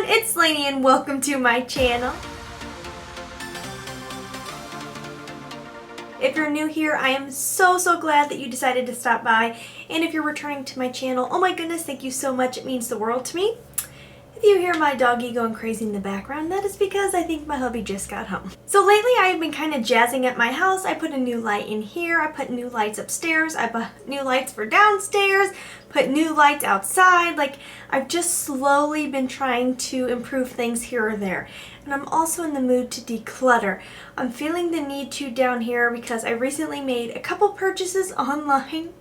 it's Laynie and welcome to my channel. If you're new here, I am so glad that you decided to stop by. And if you're returning to my channel, oh my goodness, thank you so much. It means the world to me. If you hear my doggy going crazy in the background, that is because I think my hubby just got home. So lately I've been kind of jazzing up my house. I put a new light in here. I put new lights upstairs. I put new lights for downstairs. Put new lights outside. Like, I've just slowly been trying to improve things here or there. And I'm also in the mood to declutter. I'm feeling the need to down here because I recently made a couple purchases online.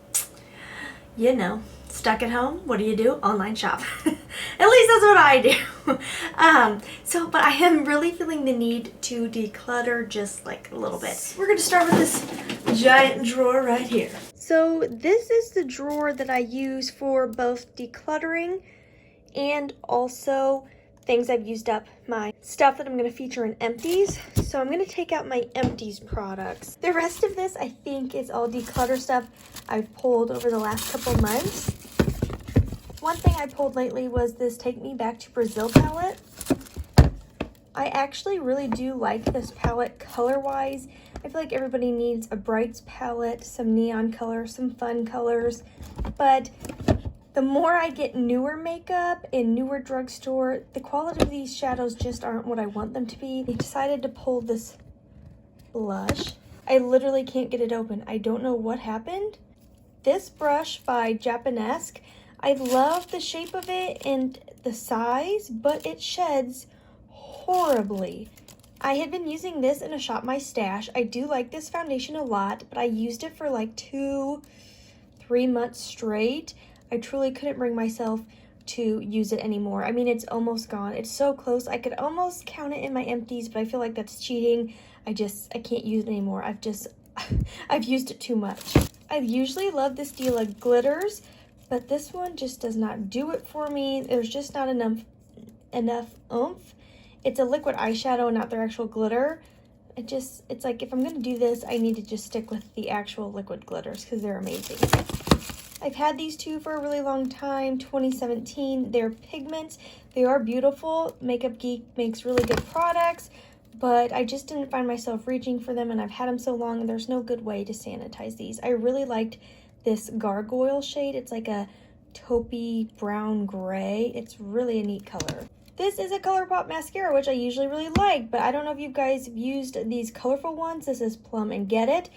You know, stuck at home, what do? Online shop. At least that's what I do. But I am really feeling the need to declutter just like a little bit. We're going to start with this giant drawer right here. So this is the drawer that I use for both decluttering and also things I've used up, my stuff that I'm going to feature in empties. So I'm going to take out my empties products. The rest of this I think is all declutter stuff I've pulled over the last couple months. One thing I pulled lately was this Take Me Back to Brazil palette. I actually really do like this palette color-wise. I feel like everybody needs a brights palette, some neon colors, some fun colors. But the more I get newer makeup in newer drugstore, the quality of these shadows just aren't what I want them to be. I decided to pull this blush. I literally can't get it open. I don't know what happened. This brush by Japanesque, I love the shape of it and the size, but it sheds horribly. I had been using this in a Shop My Stash. I do like this foundation a lot, but I used it for like 2-3 months straight. I truly couldn't bring myself to use it anymore. I mean, it's almost gone. It's so close. I could almost count it in my empties, but I feel like that's cheating. I can't use it anymore. I've used it too much. I usually love this deal of glitters, but this one just does not do it for me. There's just not enough oomph. It's a liquid eyeshadow and not their actual glitter. It's like, if I'm gonna do this, I need to just stick with the actual liquid glitters because they're amazing. I've had these two for a really long time, 2017. They're pigments. They are beautiful. Makeup Geek makes really good products, but I just didn't find myself reaching for them, and I've had them so long, and there's no good way to sanitize these. I really liked this gargoyle shade. It's like a taupey brown gray. It's really a neat color. This is a ColourPop mascara, which I usually really like, but I don't know if you guys have used these colorful ones. This is Plum and Get It.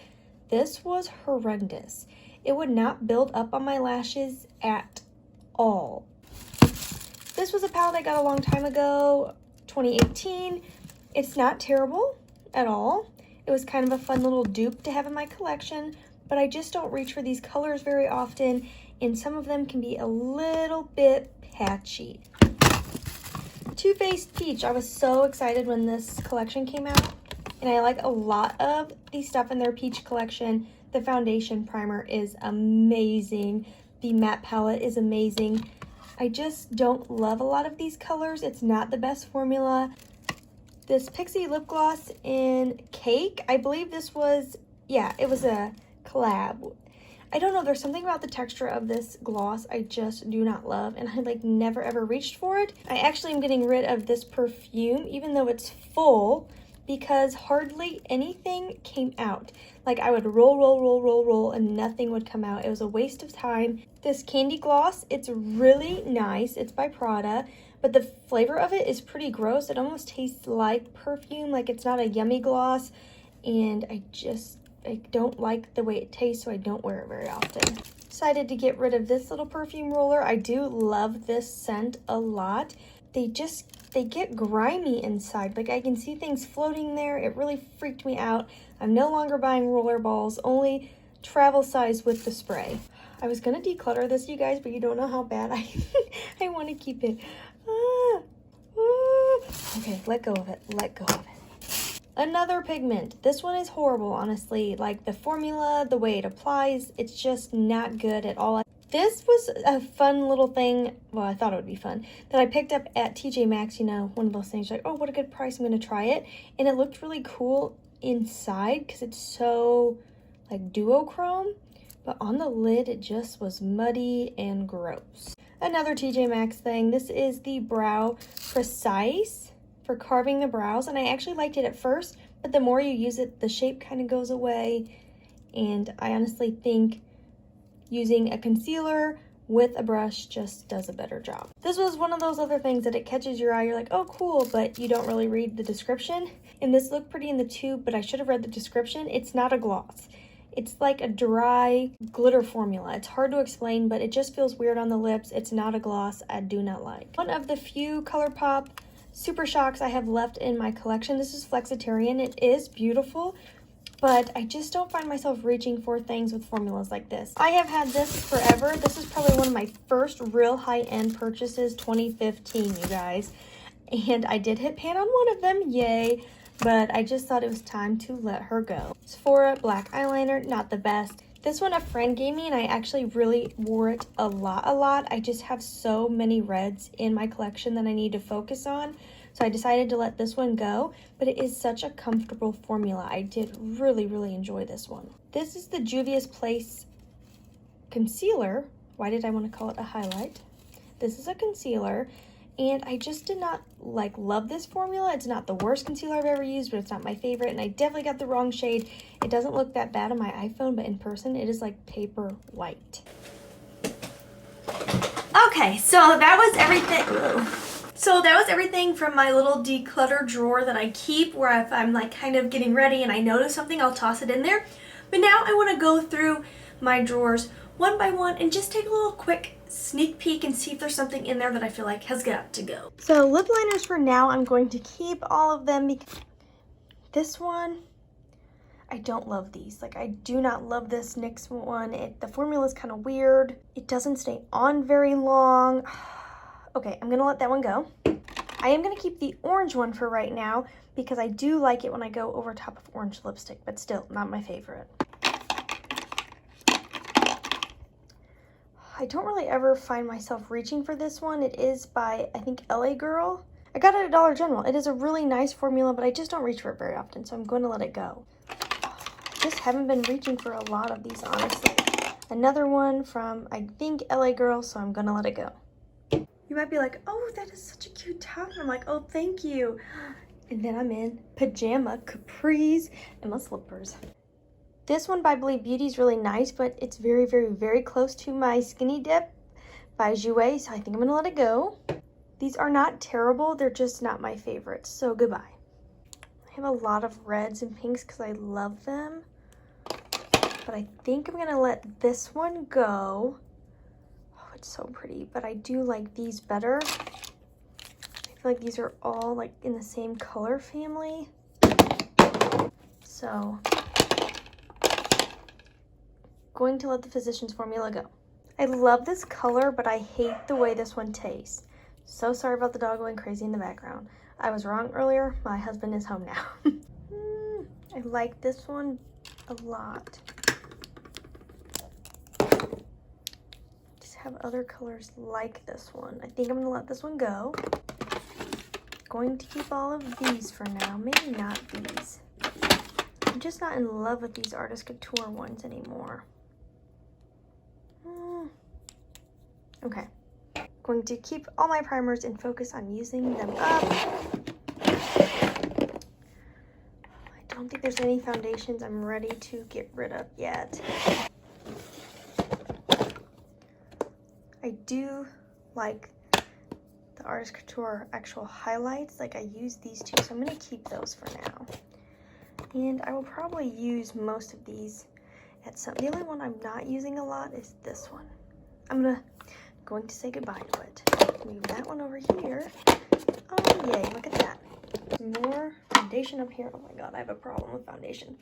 This was horrendous. It would not build up on my lashes at all. This was a palette I got a long time ago, 2018. It's not terrible at all. It was kind of a fun little dupe to have in my collection, but I just don't reach for these colors very often, and some of them can be a little bit patchy. Too Faced Peach. I was so excited when this collection came out, and I like a lot of the stuff in their peach collection. The foundation primer is amazing. The matte palette is amazing. I just don't love a lot of these colors. It's not the best formula. This Pixie lip gloss in Cake, I believe this was, yeah, it was a collab. I don't know, there's something about the texture of this gloss I just do not love, and I like never ever reached for it. I actually am getting rid of this perfume, even though it's full, because hardly anything came out. Like, I would roll, and nothing would come out. It was a waste of time. This candy gloss, it's really nice. It's by Prada, but the flavor of it is pretty gross. It almost tastes like perfume, like it's not a yummy gloss, and I don't like the way it tastes, so I don't wear it very often. Decided to get rid of this little perfume roller. I do love this scent a lot. They get grimy inside. Like, I can see things floating there. It really freaked me out. I'm no longer buying roller balls, only travel size with the spray. I was gonna declutter this, you guys, but you don't know how bad I want to keep it. Okay, let go of it. Let go of it. Another pigment. This one is horrible, honestly. Like, the formula, the way it applies, it's just not good at all. This was a fun little thing, well, I thought it would be fun, that I picked up at TJ Maxx, you know, one of those things like, oh, what a good price, I'm going to try it. And it looked really cool inside because it's so, like, duochrome. but on the lid it just was muddy and gross. Another TJ Maxx thing. This is the Brow Precise for carving the brows, and I actually liked it at first, but the more you use it, the shape kind of goes away, and I honestly think using a concealer with a brush just does a better job. This was one of those other things that it catches your eye, you're like, oh cool, but you don't really read the description. And this looked pretty in the tube, but I should have read the description. It's not a gloss. It's like a dry glitter formula. It's hard to explain, but it just feels weird on the lips. It's not a gloss. I do not like. One of the few ColourPop Super Shocks I have left in my collection. This is Flexitarian. It is beautiful, but I just don't find myself reaching for things with formulas like this. I have had this forever. This is probably one of my first real high-end purchases, 2015, you guys. And I did hit pan on one of them, yay. But I just thought it was time to let her go. Sephora black eyeliner, not the best. This one a friend gave me, and I actually really wore it a lot. I just have so many reds in my collection that I need to focus on. So I decided to let this one go, but it is such a comfortable formula. I did really enjoy this one. This is the Juvia's Place concealer. Why did I want to call it a highlight? This is a concealer, and I just did not love this formula. It's not the worst concealer I've ever used, but it's not my favorite, and I definitely got the wrong shade. It doesn't look that bad on my iPhone, but in person it is like paper white. Okay, so that was everything. So that was everything from my little declutter drawer that I keep, where if I'm like kind of getting ready and I notice something, I'll toss it in there. But now I want to go through my drawers one by one and just take a little quick sneak peek and see if there's something in there that I feel like has got to go. So lip liners for now, I'm going to keep all of them because this one, I don't love these. Like, I do not love this NYX one. The formula is kind of weird. It doesn't stay on very long. Okay, I'm gonna let that one go. I am gonna keep the orange one for right now because I do like it when I go over top of orange lipstick, but still not my favorite. I don't really ever find myself reaching for this one. It is by, I think, LA Girl. I got it at Dollar General. It is a really nice formula, but I just don't reach for it very often, so I'm going to let it go. I just haven't been reaching for a lot of these, honestly. Another one from, I think, LA Girl, so I'm going to let it go. You might be like, oh, that is such a cute top. And I'm like, oh, thank you. And then I'm in pajama capris and my slippers. This one by Believe Beauty is really nice, but it's very close to my Skinny Dip by Jouer, so I think I'm going to let it go. These are not terrible. They're just not my favorites, so goodbye. I have a lot of reds and pinks because I love them, but I think I'm going to let this one go. Oh, it's so pretty, but I do like these better. I feel like these are all like in the same color family, so going to let the Physicians Formula go. I love this color, but I hate the way this one tastes. So sorry about the dog going crazy in the background. I was wrong earlier. My husband is home now. I like this one a lot. Just have other colors like this one. I think I'm gonna let this one go. Going to keep all of these for now. Maybe not these. I'm just not in love with these Artist Couture ones anymore. Okay, going to keep all my primers and focus on using them up. I don't think there's any foundations I'm ready to get rid of yet. I do like the Artist Couture actual highlights. Like, I use these two, so I'm going to keep those for now. And I will probably use most of these at some. The only one I'm not using a lot is this one. I'm going to say goodbye to it. Move that one over here. Oh, yay, look at that. More foundation up here. Oh my god, I have a problem with foundation.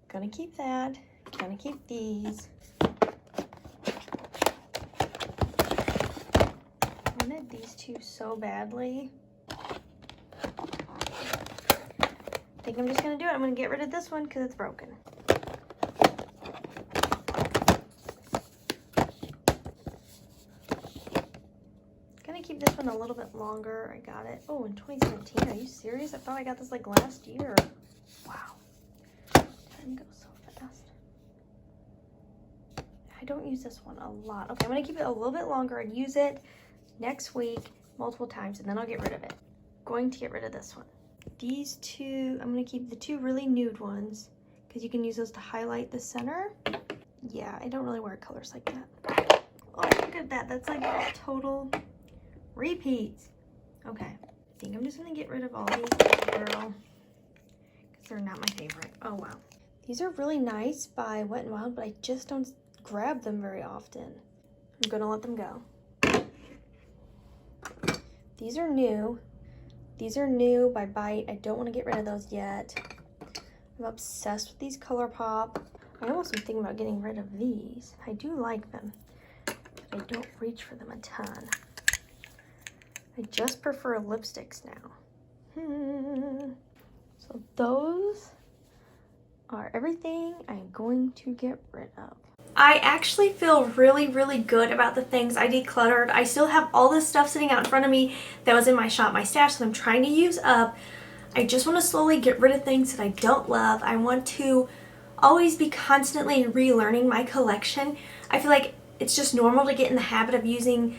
Gonna keep that. Gonna keep these. I wanted these two so badly. I think I'm just gonna do it. I'm gonna get rid of this one because it's broken. Keep this one a little bit longer. I got it. Oh, in 2017. Are you serious? I thought I got this like last year. Wow. Time goes so fast. I don't use this one a lot. Okay, I'm gonna keep it a little bit longer and use it next week multiple times, and then I'll get rid of it. Going to get rid of this one. These two, I'm gonna keep the two really nude ones because you can use those to highlight the center. Yeah, I don't really wear colors like that. Oh, look at that. That's like a total repeats. Okay, I think I'm just gonna get rid of all these, girl, because they're not my favorite. Oh, wow. These are really nice by Wet n Wild, but I just don't grab them very often. I'm gonna let them go. These are new. These are new by Bite. I don't want to get rid of those yet. I'm obsessed with these ColourPop. I almost am thinking about getting rid of these. I do like them, but I don't reach for them a ton. I just prefer lipsticks now. So those are everything I'm going to get rid of. I actually feel really, really good about the things I decluttered. I still have all this stuff sitting out in front of me that was in my shop, my stash, that I'm trying to use up. I just want to slowly get rid of things that I don't love. I want to always be constantly relearning my collection. I feel like it's just normal to get in the habit of using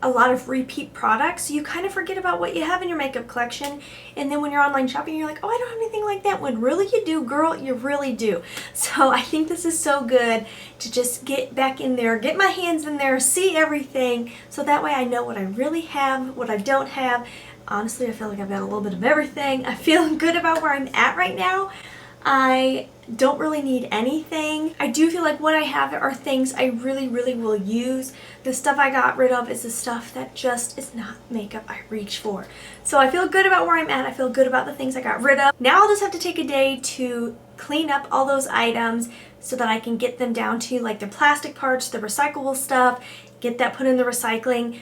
a lot of repeat products. You kind of forget about what you have in your makeup collection, and then when you're online shopping you're like, oh, I don't have anything like that, when really you do, girl, you really do. So I think this is so good to just get back in there, get my hands in there, see everything, so that way I know what I really have, what I don't have. Honestly, I feel like I've got a little bit of everything. I feel good about where I'm at right now. I don't really need anything. I do feel like what I have are things I really, really will use. The stuff I got rid of is the stuff that just is not makeup I reach for. So I feel good about where I'm at. I feel good about the things I got rid of. Now I'll just have to take a day to clean up all those items so that I can get them down to like the plastic parts, the recyclable stuff, get that put in the recycling.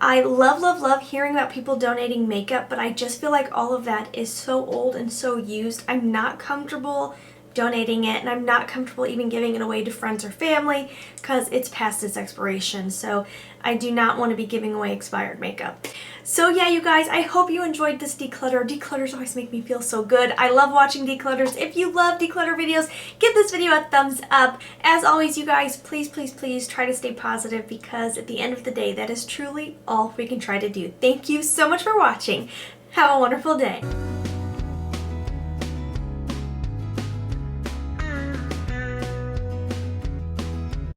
I love, love, love hearing about people donating makeup, but I just feel like all of that is so old and so used. I'm not comfortable donating it, and I'm not comfortable even giving it away to friends or family because it's past its expiration. So I do not want to be giving away expired makeup. So yeah, you guys, I hope you enjoyed this declutter. Declutters always make me feel so good. I love watching declutters. If you love declutter videos, give this video a thumbs up. As always, you guys, please, please, please try to stay positive, because at the end of the day, that is truly all we can try to do. Thank you so much for watching. Have a wonderful day.